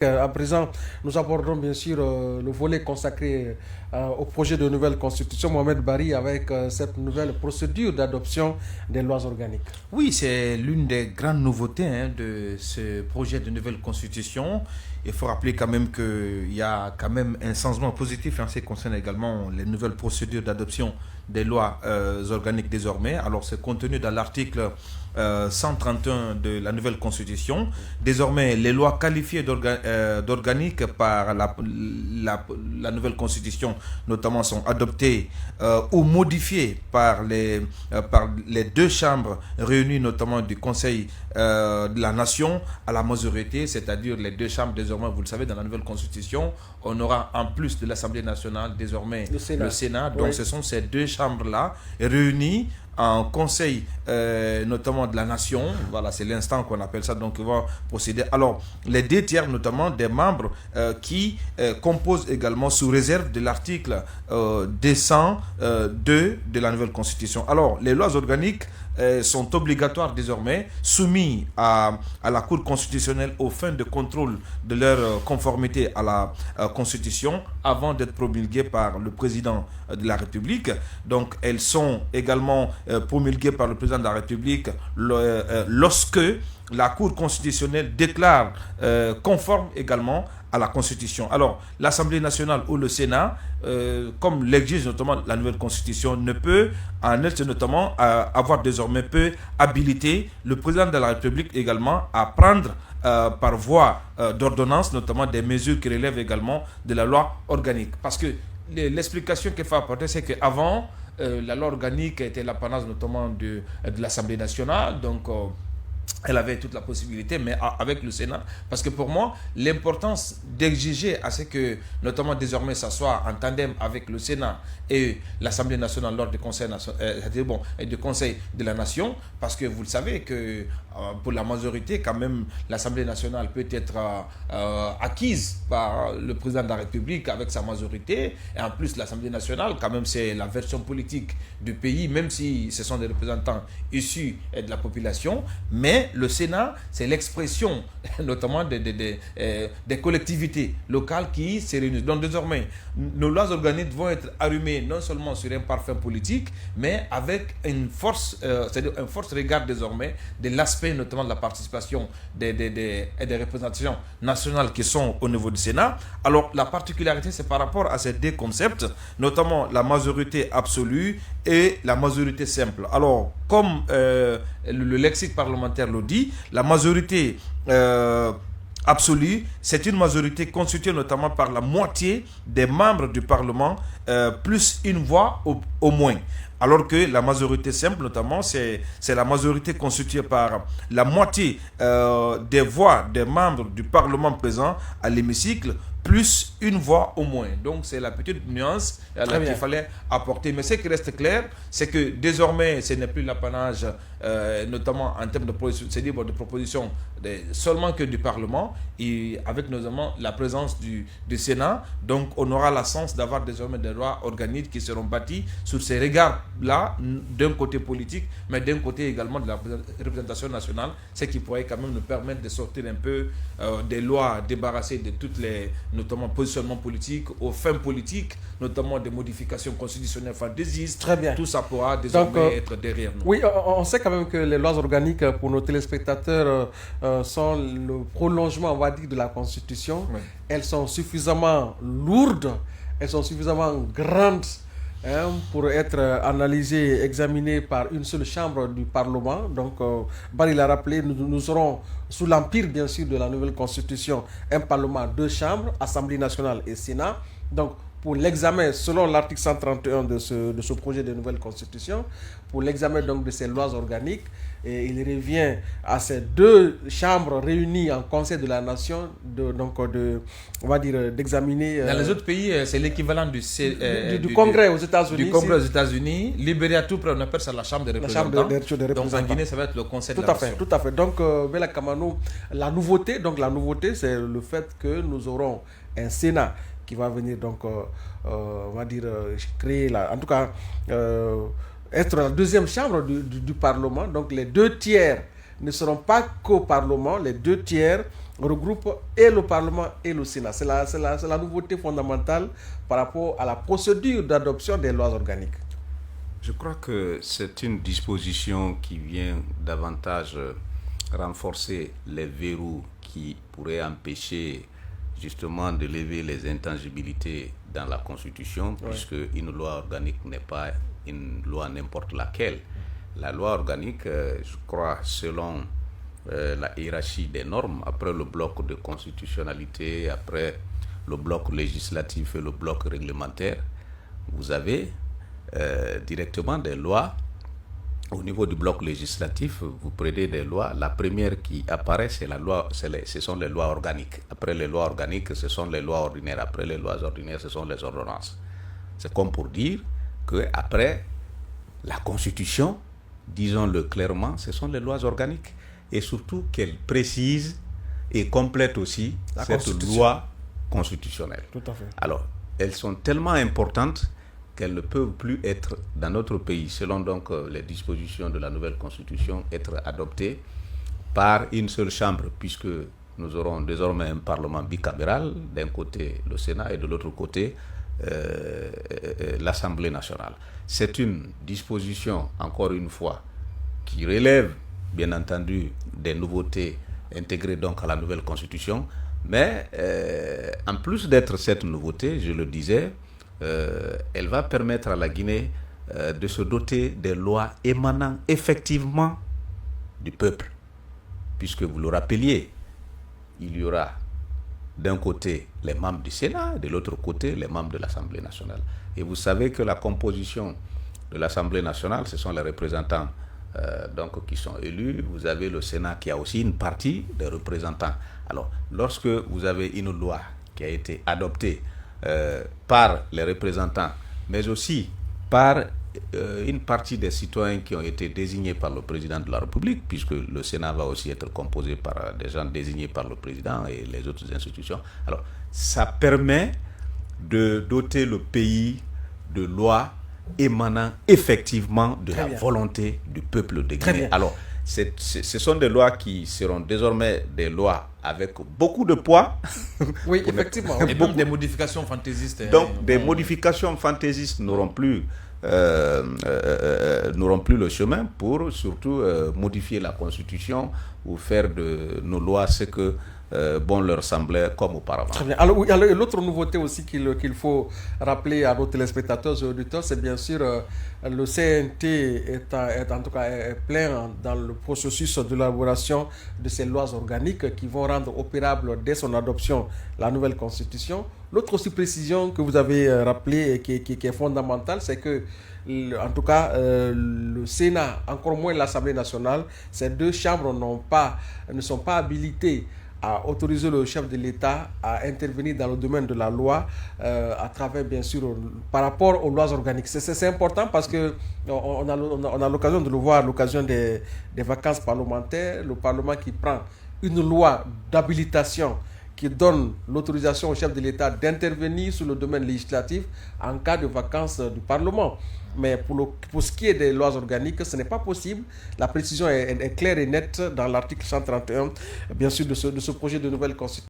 À présent, nous abordons bien sûr le volet consacré au projet de nouvelle constitution, Mohamed Bari, avec cette nouvelle procédure d'adoption des lois organiques. Oui, c'est l'une des grandes nouveautés de ce projet de nouvelle constitution. Il faut rappeler quand même qu'il y a quand même un changement positif en ce qui concerne également les nouvelles procédures d'adoption des lois organiques désormais. Alors, c'est contenu dans l'article 131 de la nouvelle constitution. Désormais, les lois qualifiées d'organiques par la nouvelle constitution, notamment, sont adoptées ou modifiées par les deux chambres réunies, notamment du Conseil de la Nation à la majorité, c'est-à-dire les deux chambres désormais, vous le savez, dans la nouvelle constitution, on aura en plus de l'Assemblée nationale désormais le Sénat. Donc, oui, ce sont ces deux chambres-là réunies en conseil notamment de la nation, voilà, c'est l'instant qu'on appelle ça, donc ils vont procéder. Alors, les deux tiers notamment des membres qui composent également sous réserve de l'article 202 de la nouvelle constitution. Alors, les lois organiques sont obligatoires désormais, soumis à la Cour constitutionnelle aux fins de contrôle de leur conformité à la Constitution avant d'être promulguées par le président de la République. Donc, elles sont également promulguées par le président de la République lorsque la Cour constitutionnelle déclare conforme également à la Constitution. Alors, l'Assemblée nationale ou le Sénat, comme l'exige notamment la nouvelle Constitution, ne peut, en elle notamment, peut habiliter le président de la République également à prendre par voie d'ordonnance, notamment des mesures qui relèvent également de la loi organique. Parce que l'explication qu'il faut apporter, c'est qu'avant, la loi organique était l'apanage notamment de l'Assemblée nationale, donc elle avait toute la possibilité, mais avec le Sénat, parce que pour moi, l'importance d'exiger à ce que, notamment désormais, ça soit en tandem avec le Sénat et l'Assemblée nationale lors du Conseil, du Conseil de la Nation, parce que vous le savez que pour la majorité, quand même, l'Assemblée nationale peut être acquise par le président de la République avec sa majorité, et en plus, l'Assemblée nationale, quand même, c'est la version politique du pays, même si ce sont des représentants issus de la population, mais le Sénat, c'est l'expression notamment des collectivités locales qui se réunissent. Donc désormais, nos lois organiques vont être arrimées non seulement sur un parfum politique, mais avec une force, c'est-à-dire un fort regard désormais de l'aspect notamment de la participation des représentations nationales qui sont au niveau du Sénat. Alors la particularité, c'est par rapport à ces deux concepts, notamment la majorité absolue et la majorité simple. Alors, comme le lexique parlementaire le dit, la majorité absolue, c'est une majorité constituée notamment par la moitié des membres du Parlement, plus une voix au moins. Alors que la majorité simple, notamment, c'est la majorité constituée par la moitié des voix des membres du Parlement présents à l'hémicycle, plus une voix au moins. Donc, c'est la petite nuance qu'il fallait apporter. Mais ce qui reste clair, c'est que désormais, ce n'est plus l'apanage, notamment en termes de propositions, seulement que du Parlement, et avec notamment la présence du Sénat. Donc, on aura la chance d'avoir désormais des lois organiques qui seront bâties sur ces regards-là, d'un côté politique, mais d'un côté également de la représentation nationale, ce qui pourrait quand même nous permettre de sortir un peu des lois débarrassées de toutes les, notamment positionnement politique, aux fins politiques, notamment des modifications constitutionnelles fantaisistes. Très bien. Tout ça pourra désormais être derrière nous. Oui, on sait quand même que les lois organiques, pour nos téléspectateurs, sont le prolongement, on va dire, de la Constitution. Oui. Elles sont suffisamment lourdes, elles sont suffisamment grandes pour être analysées, examinées par une seule chambre du Parlement. Donc, Barry l'a rappelé, nous serons sous l'empire, bien sûr, de la nouvelle Constitution, un Parlement, deux chambres, Assemblée nationale et Sénat. Donc, pour l'examen, selon l'article 131 de ce projet de nouvelle Constitution, pour l'examen donc de ces lois organiques, et il revient à ces deux chambres réunies en Conseil de la Nation on va dire, d'examiner... Dans les autres pays, c'est l'équivalent du Congrès aux États-Unis. Du Congrès aux États-Unis. Libéria, tout près, on appelle ça la Chambre des représentants. Donc en Guinée, ça va être le Conseil de la Nation. Tout à fait. Donc, Bella Kamano, la nouveauté, c'est le fait que nous aurons un Sénat qui va venir on va dire, créer, en tout cas, être la deuxième chambre du Parlement. Donc les deux tiers ne seront pas qu'au Parlement, les deux tiers regroupe et le Parlement et le Sénat. C'est la nouveauté fondamentale par rapport à la procédure d'adoption des lois organiques. Je crois que c'est une disposition qui vient davantage renforcer les verrous qui pourraient empêcher justement de lever les intangibilités dans la Constitution, puisque une loi organique n'est pas une loi n'importe laquelle. La loi organique, je crois, selon la hiérarchie des normes, après le bloc de constitutionnalité, après le bloc législatif et le bloc réglementaire, vous avez directement des lois. Au niveau du bloc législatif, vous prenez des lois. La première qui apparaît, ce sont les lois organiques. Après les lois organiques, ce sont les lois ordinaires. Après les lois ordinaires, ce sont les ordonnances. C'est comme pour dire qu'après la Constitution, disons-le clairement, ce sont les lois organiques. Et surtout qu'elles précisent et complètent aussi cette loi constitutionnelle. Tout à fait. Alors, elles sont tellement importantes qu'elles ne peuvent plus être, dans notre pays, selon donc les dispositions de la nouvelle Constitution, être adoptées par une seule chambre, puisque nous aurons désormais un Parlement bicaméral, d'un côté le Sénat et de l'autre côté l'Assemblée nationale. C'est une disposition, encore une fois, qui relève, bien entendu, des nouveautés intégrées donc à la nouvelle Constitution, mais en plus d'être cette nouveauté, je le disais, elle va permettre à la Guinée de se doter des lois émanant effectivement du peuple. Puisque vous le rappeliez, il y aura d'un côté les membres du Sénat, de l'autre côté les membres de l'Assemblée nationale. Et vous savez que la composition de l'Assemblée nationale, ce sont les représentants donc, qui sont élus. Vous avez le Sénat qui a aussi une partie des représentants. Alors, lorsque vous avez une loi qui a été adoptée par les représentants, mais aussi par une partie des citoyens qui ont été désignés par le président de la République, puisque le Sénat va aussi être composé par des gens désignés par le président et les autres institutions. Alors, ça permet de doter le pays de lois émanant effectivement de la volonté du peuple de Guinée. Alors, ce sont des lois qui seront désormais des lois avec beaucoup de poids. Oui, effectivement. Et donc des modifications fantaisistes. Donc, des modifications fantaisistes n'auront plus le chemin pour surtout modifier la Constitution ou faire de nos lois ce que bon leur semblait comme auparavant. Très bien. Alors, l'autre nouveauté aussi qu'il faut rappeler à nos téléspectateurs et auditeurs, c'est bien sûr le CNT est en tout cas plein dans le processus de l'élaboration de ces lois organiques qui vont rendre opérable dès son adoption la nouvelle Constitution. L'autre aussi précision que vous avez rappelée et qui est fondamentale, c'est que en tout cas, le Sénat, encore moins l'Assemblée nationale, ces deux chambres ne sont pas habilitées à autoriser le chef de l'État à intervenir dans le domaine de la loi à travers, bien sûr, par rapport aux lois organiques. C'est important parce que on a l'occasion de le voir à l'occasion des vacances parlementaires, le Parlement qui prend une loi d'habilitation qui donne l'autorisation au chef de l'État d'intervenir sur le domaine législatif en cas de vacances du Parlement. Mais pour ce qui est des lois organiques, ce n'est pas possible. La précision est claire et nette dans l'article 131, bien sûr, de ce projet de nouvelle constitution.